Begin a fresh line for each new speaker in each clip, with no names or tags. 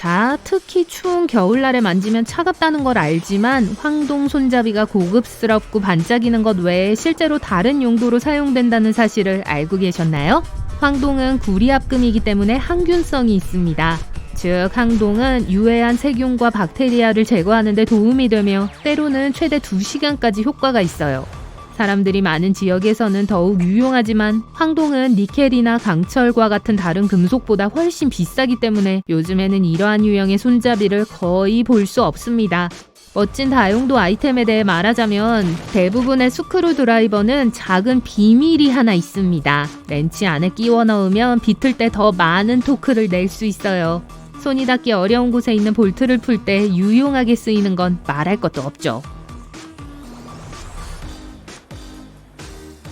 자, 특히 추운 겨울날에 만지면 차갑다는 걸 알지만 황동 손잡이가 고급스럽고 반짝이는 것 외에 실제로 다른 용도로 사용된다는 사실을 알고 계셨나요? 황동은 구리압금이기 때문에 항균성이 있습니다. 즉, 황동은 유해한 세균과 박테리아를 제거하는 데 도움이 되며 때로는 최대 2시간까지 효과가 있어요. 사람들이 많은 지역에서는 더욱 유용하지만 황동은 니켈이나 강철과 같은 다른 금속보다 훨씬 비싸기 때문에 요즘에는 이러한 유형의 손잡이를 거의 볼 수 없습니다. 멋진 다용도 아이템에 대해 말하자면 대부분의 스크루 드라이버는 작은 비밀이 하나 있습니다. 렌치 안에 끼워 넣으면 비틀 때 더 많은 토크를 낼 수 있어요. 손이 닿기 어려운 곳에 있는 볼트를 풀 때 유용하게 쓰이는 건 말할 것도 없죠.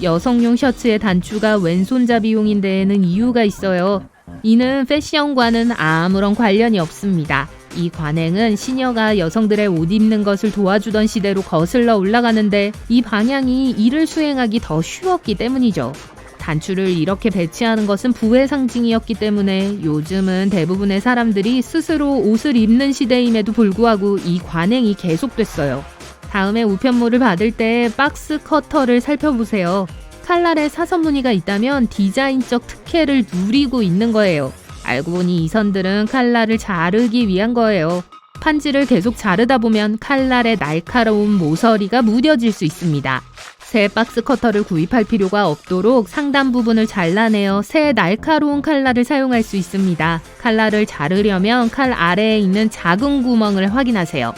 여성용 셔츠의 단추가 왼손잡이용인 데에는 이유가 있어요. 이는 패션과는 아무런 관련이 없습니다. 이 관행은 시녀가 여성들의 옷 입는 것을 도와주던 시대로 거슬러 올라가는데 이 방향이 이를 수행하기 더 쉬웠기 때문이죠. 단추를 이렇게 배치하는 것은 부의 상징이었기 때문에 요즘은 대부분의 사람들이 스스로 옷을 입는 시대임에도 불구하고 이 관행이 계속됐어요. 다음에 우편물을 받을 때 박스 커터를 살펴보세요. 칼날에 사선 무늬가 있다면 디자인적 특혜를 누리고 있는 거예요. 알고 보니 이 선들은 칼날을 자르기 위한 거예요. 판지를 계속 자르다 보면 칼날에 날카로운 모서리가 무뎌질 수 있습니다. 새 박스 커터를 구입할 필요가 없도록 상단 부분을 잘라내어 새 날카로운 칼날을 사용할 수 있습니다. 칼날을 자르려면 칼 아래에 있는 작은 구멍을 확인하세요.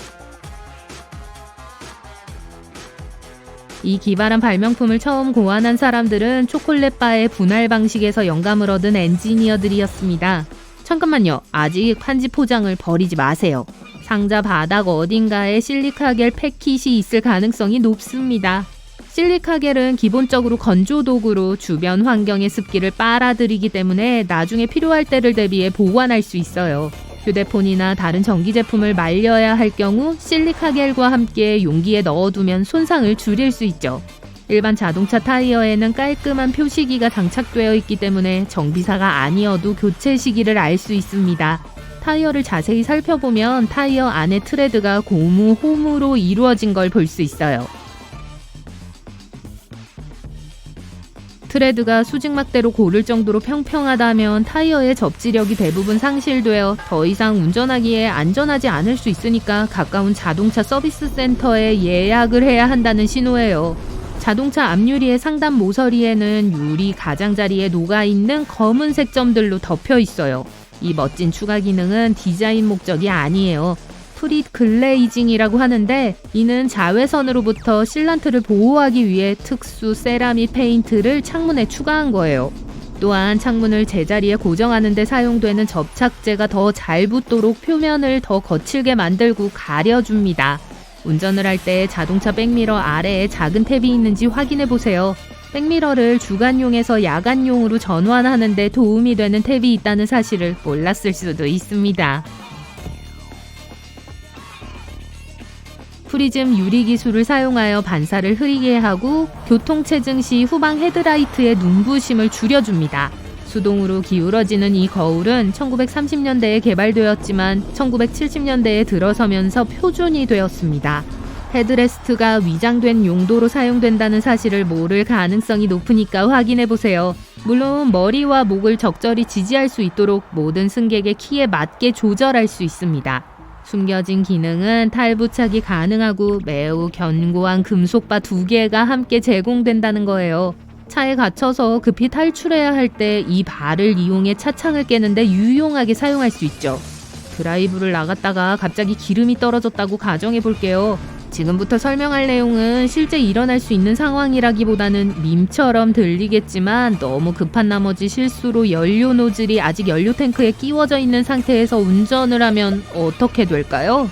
이 기발한 발명품을 처음 고안한 사람들은 초콜릿바의 분할 방식에서 영감을 얻은 엔지니어들이었습니다. 잠깐만요. 아직 판지 포장을 버리지 마세요. 상자 바닥 어딘가에 실리카겔 패킷이 있을 가능성이 높습니다. 실리카겔은 기본적으로 건조 도구로 주변 환경의 습기를 빨아들이기 때문에 나중에 필요할 때를 대비해 보관할 수 있어요. 휴대폰이나 다른 전기 제품을 말려야 할 경우 실리카겔과 함께 용기에 넣어두면 손상을 줄일 수 있죠. 일반 자동차 타이어에는 깔끔한 표시기가 장착되어 있기 때문에 정비사가 아니어도 교체 시기를 알 수 있습니다. 타이어를 자세히 살펴보면 타이어 안의 트레드가 고무 홈으로 이루어진 걸 볼 수 있어요. 트레드가 수직막대로 고를 정도로 평평하다면 타이어의 접지력이 대부분 상실되어 더 이상 운전하기에 안전하지 않을 수 있으니까 가까운 자동차 서비스 센터에 예약을 해야 한다는 신호예요. 자동차 앞유리의 상단 모서리에는 유리 가장자리에 녹아있는 검은색 점들로 덮여 있어요. 이 멋진 추가 기능은 디자인 목적이 아니에요. 프릿 글레이징이라고 하는데 이는 자외선으로부터 실란트를 보호하기 위해 특수 세라믹 페인트를 창문에 추가한 거예요. 또한 창문을 제자리에 고정하는 데 사용되는 접착제가 더 잘 붙도록 표면을 더 거칠게 만들고 가려줍니다. 운전을 할 때 자동차 백미러 아래에 작은 탭이 있는지 확인해 보세요. 백미러를 주간용에서 야간용으로 전환하는 데 도움이 되는 탭이 있다는 사실을 몰랐을 수도 있습니다. 프리즘 유리 기술을 사용하여 반사를 흐리게 하고 교통체증 시 후방 헤드라이트의 눈부심을 줄여줍니다. 수동으로 기울어지는 이 거울은 1930년대에 개발되었지만 1970년대에 들어서면서 표준이 되었습니다. 헤드레스트가 위장된 용도로 사용된다는 사실을 모를 가능성이 높으니까 확인해보세요. 물론 머리와 목을 적절히 지지할 수 있도록 모든 승객의 키에 맞게 조절할 수 있습니다. 숨겨진 기능은 탈부착이 가능하고 매우 견고한 금속바 2개가 함께 제공된다는 거예요. 차에 갇혀서 급히 탈출해야 할 때 이 바를 이용해 차창을 깨는데 유용하게 사용할 수 있죠. 드라이브를 나갔다가 갑자기 기름이 떨어졌다고 가정해 볼게요. 지금부터 설명할 내용은 실제 일어날 수 있는 상황이라기보다는 밈처럼 들리겠지만 너무 급한 나머지 실수로 연료 노즐이 아직 연료 탱크에 끼워져 있는 상태에서 운전을 하면 어떻게 될까요?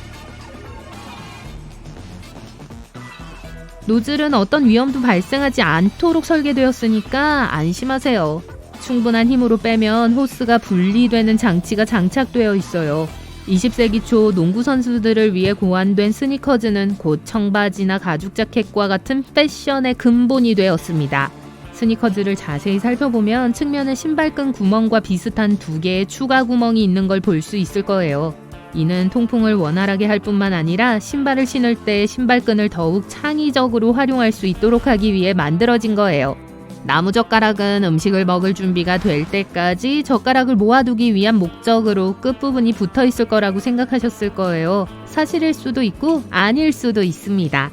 노즐은 어떤 위험도 발생하지 않도록 설계되었으니까 안심하세요. 충분한 힘으로 빼면 호스가 분리되는 장치가 장착되어 있어요. 20세기 초 농구 선수들을 위해 고안된 스니커즈는 곧 청바지나 가죽 자켓과 같은 패션의 근본이 되었습니다. 스니커즈를 자세히 살펴보면 측면에 신발끈 구멍과 비슷한 2개의 추가 구멍이 있는 걸 볼 수 있을 거예요. 이는 통풍을 원활하게 할 뿐만 아니라 신발을 신을 때 신발끈을 더욱 창의적으로 활용할 수 있도록 하기 위해 만들어진 거예요. 나무젓가락은 음식을 먹을 준비가 될 때까지 젓가락을 모아두기 위한 목적으로 끝부분이 붙어 있을 거라고 생각하셨을 거예요. 사실일 수도 있고 아닐 수도 있습니다.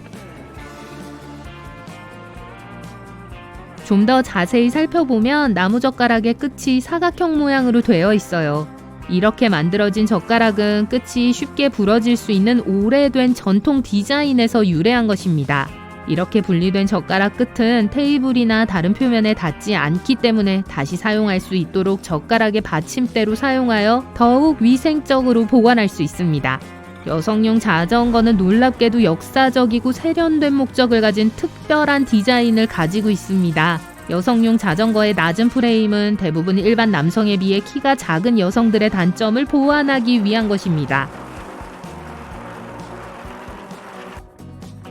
좀 더 자세히 살펴보면 나무젓가락의 끝이 사각형 모양으로 되어 있어요. 이렇게 만들어진 젓가락은 끝이 쉽게 부러질 수 있는 오래된 전통 디자인에서 유래한 것입니다. 이렇게 분리된 젓가락 끝은 테이블이나 다른 표면에 닿지 않기 때문에 다시 사용할 수 있도록 젓가락의 받침대로 사용하여 더욱 위생적으로 보관할 수 있습니다. 여성용 자전거는 놀랍게도 역사적이고 세련된 목적을 가진 특별한 디자인을 가지고 있습니다. 여성용 자전거의 낮은 프레임은 대부분 일반 남성에 비해 키가 작은 여성들의 단점을 보완하기 위한 것입니다.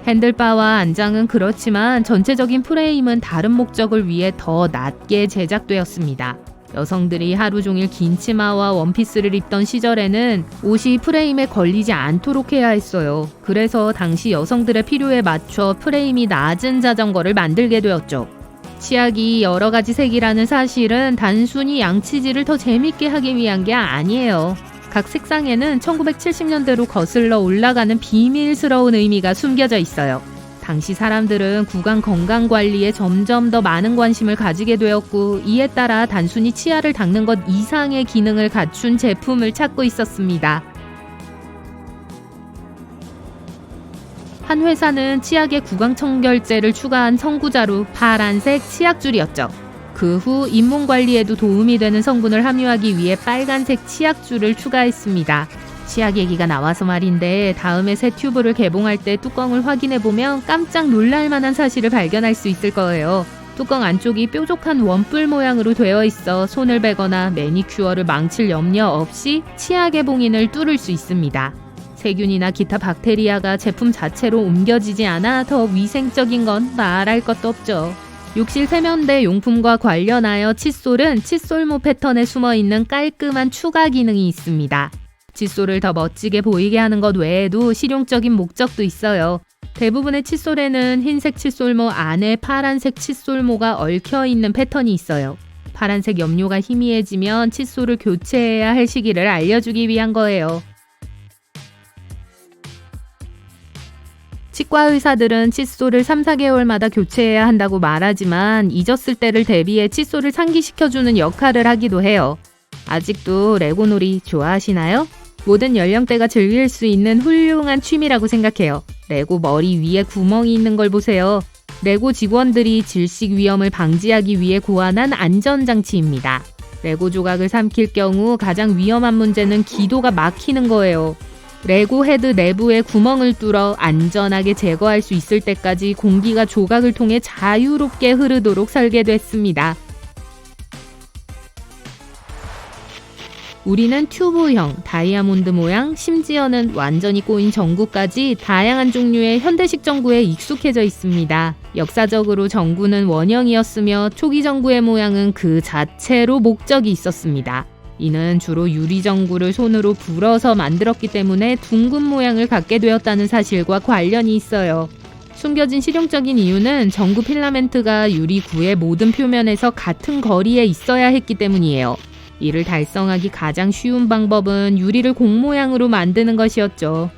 핸들바와 안장은 그렇지만 전체적인 프레임은 다른 목적을 위해 더 낮게 제작되었습니다. 여성들이 하루 종일 긴 치마와 원피스를 입던 시절에는 옷이 프레임에 걸리지 않도록 해야 했어요. 그래서 당시 여성들의 필요에 맞춰 프레임이 낮은 자전거를 만들게 되었죠. 치약이 여러 가지 색이라는 사실은 단순히 양치질을 더 재밌게 하기 위한 게 아니에요. 각 색상에는 1970년대로 거슬러 올라가는 비밀스러운 의미가 숨겨져 있어요. 당시 사람들은 구강 건강 관리에 점점 더 많은 관심을 가지게 되었고, 이에 따라 단순히 치아를 닦는 것 이상의 기능을 갖춘 제품을 찾고 있었습니다. 한 회사는 치약에 구강 청결제를 추가한 선구자로 파란색 치약줄이었죠. 그 후 잇몸 관리에도 도움이 되는 성분을 함유하기 위해 빨간색 치약줄을 추가했습니다. 치약 얘기가 나와서 말인데, 다음에 새 튜브를 개봉할 때 뚜껑을 확인해보면 깜짝 놀랄 만한 사실을 발견할 수 있을 거예요. 뚜껑 안쪽이 뾰족한 원뿔 모양으로 되어 있어 손을 베거나 매니큐어를 망칠 염려 없이 치약의 봉인을 뚫을 수 있습니다. 세균이나 기타 박테리아가 제품 자체로 옮겨지지 않아 더 위생적인 건 말할 것도 없죠. 욕실 세면대 용품과 관련하여 칫솔은 칫솔모 패턴에 숨어있는 깔끔한 추가 기능이 있습니다. 칫솔을 더 멋지게 보이게 하는 것 외에도 실용적인 목적도 있어요. 대부분의 칫솔에는 흰색 칫솔모 안에 파란색 칫솔모가 얽혀있는 패턴이 있어요. 파란색 염료가 희미해지면 칫솔을 교체해야 할 시기를 알려주기 위한 거예요. 치과 의사들은 칫솔을 3, 4개월마다 교체해야 한다고 말하지만 잊었을 때를 대비해 칫솔을 상기시켜주는 역할을 하기도 해요. 아직도 레고놀이 좋아하시나요? 모든 연령대가 즐길 수 있는 훌륭한 취미라고 생각해요. 레고 머리 위에 구멍이 있는 걸 보세요. 레고 직원들이 질식 위험을 방지하기 위해 고안한 안전장치입니다. 레고 조각을 삼킬 경우 가장 위험한 문제는 기도가 막히는 거예요. 레고 헤드 내부에 구멍을 뚫어 안전하게 제거할 수 있을 때까지 공기가 조각을 통해 자유롭게 흐르도록 설계됐습니다. 우리는 튜브형, 다이아몬드 모양, 심지어는 완전히 꼬인 전구까지 다양한 종류의 현대식 전구에 익숙해져 있습니다. 역사적으로 전구는 원형이었으며 초기 전구의 모양은 그 자체로 목적이 있었습니다. 이는 주로 유리 전구를 손으로 불어서 만들었기 때문에 둥근 모양을 갖게 되었다는 사실과 관련이 있어요. 숨겨진 실용적인 이유는 전구 필라멘트가 유리 구의 모든 표면에서 같은 거리에 있어야 했기 때문이에요. 이를 달성하기 가장 쉬운 방법은 유리를 공 모양으로 만드는 것이었죠.